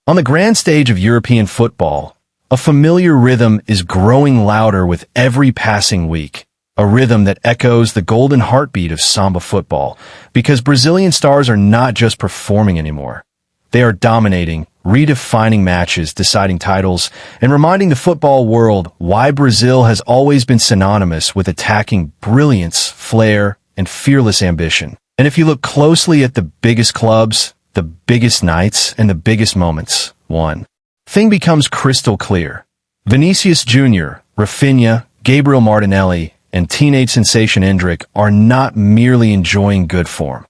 On the grand stage of European football, a familiar rhythm is growing louder with every passing week, a rhythm that echoes the golden heartbeat of Samba football, because Brazilian stars are not just performing anymore. They are dominating, redefining matches, deciding titles, and reminding the football world why Brazil has always been synonymous with attacking brilliance, flair, and fearless ambition. And if you look closely at the biggest clubs, the biggest nights, and the biggest moments, one thing becomes crystal clear. Vinícius Júnior, Raphinha, Gabriel Martinelli, and teenage sensation Endrick are not merely enjoying good form.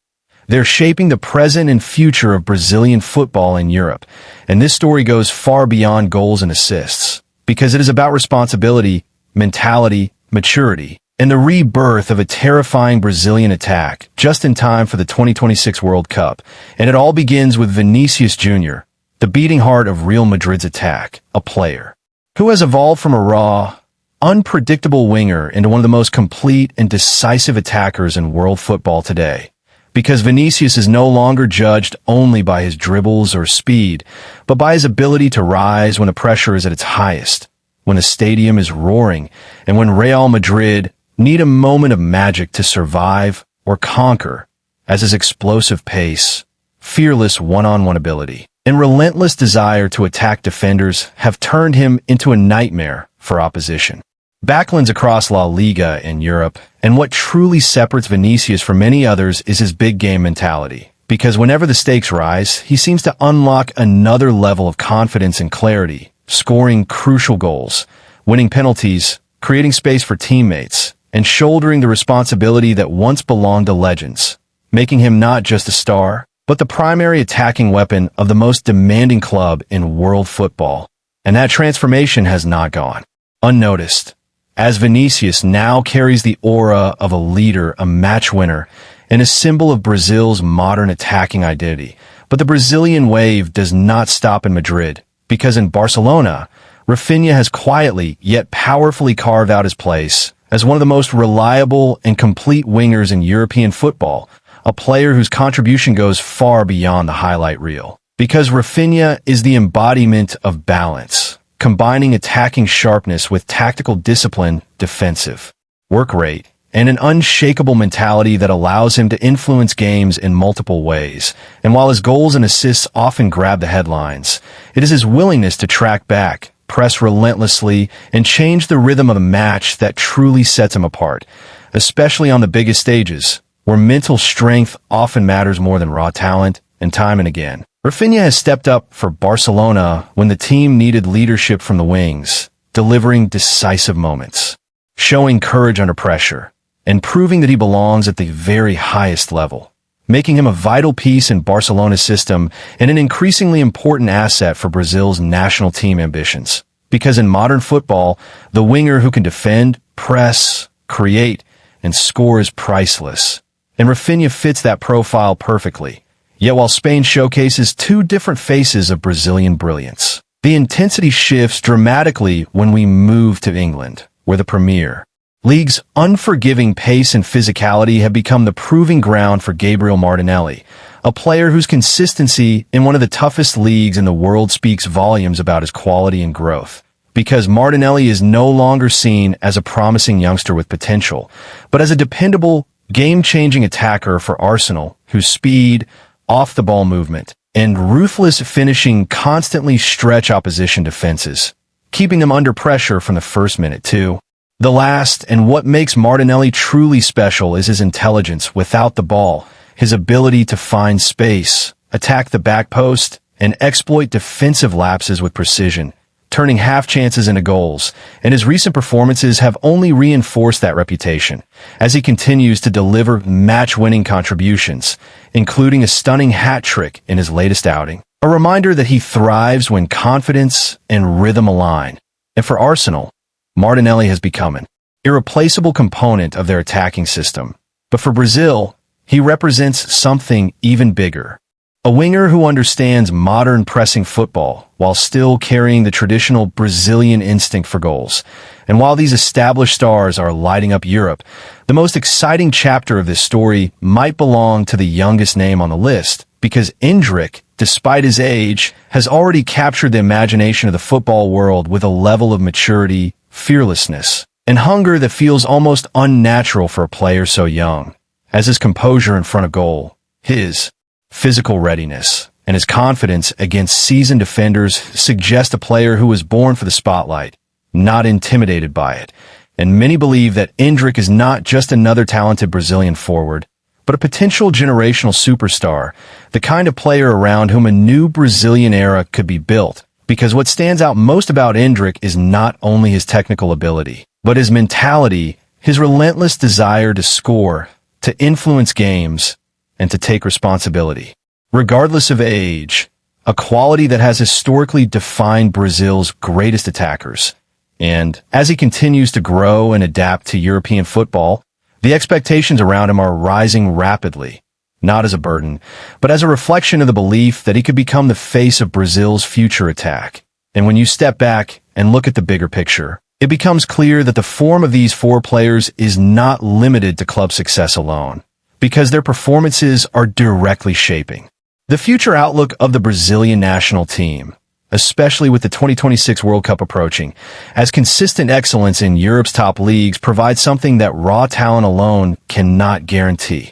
They're shaping the present and future of Brazilian football in Europe, and this story goes far beyond goals and assists, because it is about responsibility, mentality, maturity, and the rebirth of a terrifying Brazilian attack just in time for the 2026 World Cup. And it all begins with Vinícius Júnior, the beating heart of Real Madrid's attack, a player who has evolved from a raw, unpredictable winger into one of the most complete and decisive attackers in world football today. Because Vinícius is no longer judged only by his dribbles or speed, but by his ability to rise when the pressure is at its highest, when the stadium is roaring, and when Real Madrid need a moment of magic to survive or conquer, as his explosive pace, fearless one-on-one ability, and relentless desire to attack defenders have turned him into a nightmare for opposition. Backlands across La Liga and Europe, and what truly separates Vinícius from many others is his big game mentality. Because whenever the stakes rise, he seems to unlock another level of confidence and clarity, scoring crucial goals, winning penalties, creating space for teammates, and shouldering the responsibility that once belonged to legends, making him not just a star, but the primary attacking weapon of the most demanding club in world football. And that transformation has not gone unnoticed, as Vinícius now carries the aura of a leader, a match winner, and a symbol of Brazil's modern attacking identity. But the Brazilian wave does not stop in Madrid, because in Barcelona, Raphinha has quietly yet powerfully carved out his place as one of the most reliable and complete wingers in European football, a player whose contribution goes far beyond the highlight reel. Because Raphinha is the embodiment of balance, combining attacking sharpness with tactical discipline, defensive work rate, and an unshakable mentality that allows him to influence games in multiple ways. And while his goals and assists often grab the headlines, it is his willingness to track back, press relentlessly, and change the rhythm of the match that truly sets him apart, especially on the biggest stages, where mental strength often matters more than raw talent, and time and again. Raphinha has stepped up for Barcelona when the team needed leadership from the wings, delivering decisive moments, showing courage under pressure, and proving that he belongs at the very highest level, making him a vital piece in Barcelona's system and an increasingly important asset for Brazil's national team ambitions. Because in modern football, the winger who can defend, press, create, and score is priceless. And Raphinha fits that profile perfectly. Yet while Spain showcases two different faces of Brazilian brilliance, the intensity shifts dramatically when we move to England, where the Premier League's unforgiving pace and physicality have become the proving ground for Gabriel Martinelli, a player whose consistency in one of the toughest leagues in the world speaks volumes about his quality and growth. Because Martinelli is no longer seen as a promising youngster with potential, but as a dependable, game-changing attacker for Arsenal, whose speed, off-the-ball movement, and ruthless finishing constantly stretch opposition defenses, keeping them under pressure from the first minute too. The last, and what makes Martinelli truly special, is his intelligence without the ball, his ability to find space, attack the back post, and exploit defensive lapses with precision, turning half chances into goals, and his recent performances have only reinforced that reputation, as he continues to deliver match-winning contributions, including a stunning hat-trick in his latest outing. A reminder that he thrives when confidence and rhythm align. And for Arsenal, Martinelli has become an irreplaceable component of their attacking system. But for Brazil, he represents something even bigger. A winger who understands modern pressing football while still carrying the traditional Brazilian instinct for goals. And while these established stars are lighting up Europe, the most exciting chapter of this story might belong to the youngest name on the list, because Endrick, despite his age, has already captured the imagination of the football world with a level of maturity, fearlessness, and hunger that feels almost unnatural for a player so young. As his composure in front of goal, his physical readiness, and his confidence against seasoned defenders suggest a player who was born for the spotlight, not intimidated by it. And many believe that Endrick is not just another talented Brazilian forward, but a potential generational superstar, the kind of player around whom a new Brazilian era could be built. Because what stands out most about Endrick is not only his technical ability, but his mentality, his relentless desire to score, to influence games, and to take responsibility. Regardless of age, a quality that has historically defined Brazil's greatest attackers. And as he continues to grow and adapt to European football, the expectations around him are rising rapidly, not as a burden, but as a reflection of the belief that he could become the face of Brazil's future attack. And when you step back and look at the bigger picture, it becomes clear that the form of these four players is not limited to club success alone, because their performances are directly shaping the future outlook of the Brazilian national team, especially with the 2026 World Cup approaching, as consistent excellence in Europe's top leagues provides something that raw talent alone cannot guarantee.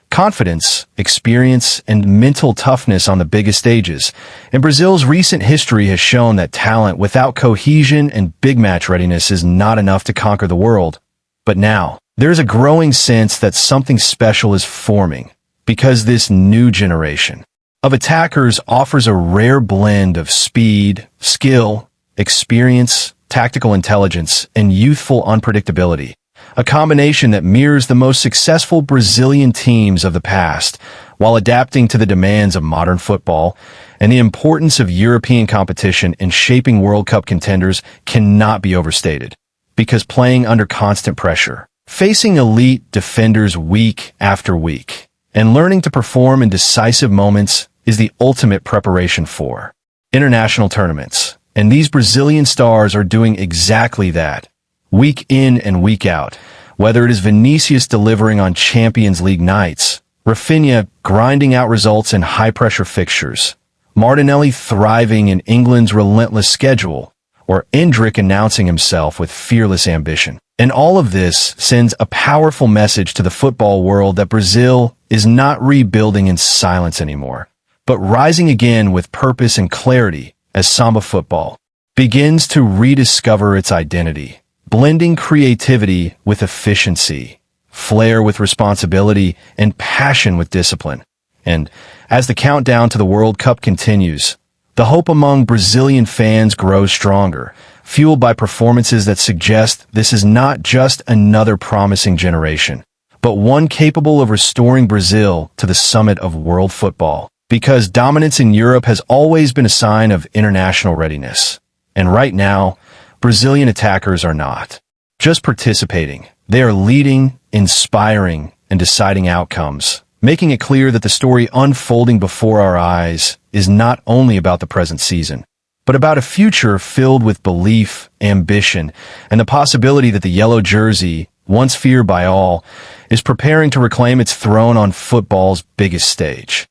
Confidence, experience, and mental toughness on the biggest stages. And Brazil's recent history has shown that talent without cohesion and big match readiness is not enough to conquer the world. But now, there is a growing sense that something special is forming, because this new generation of attackers offers a rare blend of speed, skill, experience, tactical intelligence, and youthful unpredictability. A combination that mirrors the most successful Brazilian teams of the past, while adapting to the demands of modern football. And the importance of European competition in shaping World Cup contenders cannot be overstated. Because playing under constant pressure, facing elite defenders week after week, and learning to perform in decisive moments is the ultimate preparation for international tournaments. And these Brazilian stars are doing exactly that, week in and week out. Whether it is Vinicius delivering on Champions League nights, Raphinha grinding out results in high-pressure fixtures, Martinelli thriving in England's relentless schedule, or Endrick announcing himself with fearless ambition. And all of this sends a powerful message to the football world that Brazil is not rebuilding in silence anymore, but rising again with purpose and clarity as Samba football begins to rediscover its identity, blending creativity with efficiency, flair with responsibility, and passion with discipline. And as the countdown to the World Cup continues, the hope among Brazilian fans grows stronger, fueled by performances that suggest this is not just another promising generation, but one capable of restoring Brazil to the summit of world football. Because dominance in Europe has always been a sign of international readiness. And right now, Brazilian attackers are not just participating. They are leading, inspiring, and deciding outcomes, making it clear that the story unfolding before our eyes is not only about the present season, but about a future filled with belief, ambition, and the possibility that the yellow jersey, once feared by all, is preparing to reclaim its throne on football's biggest stage.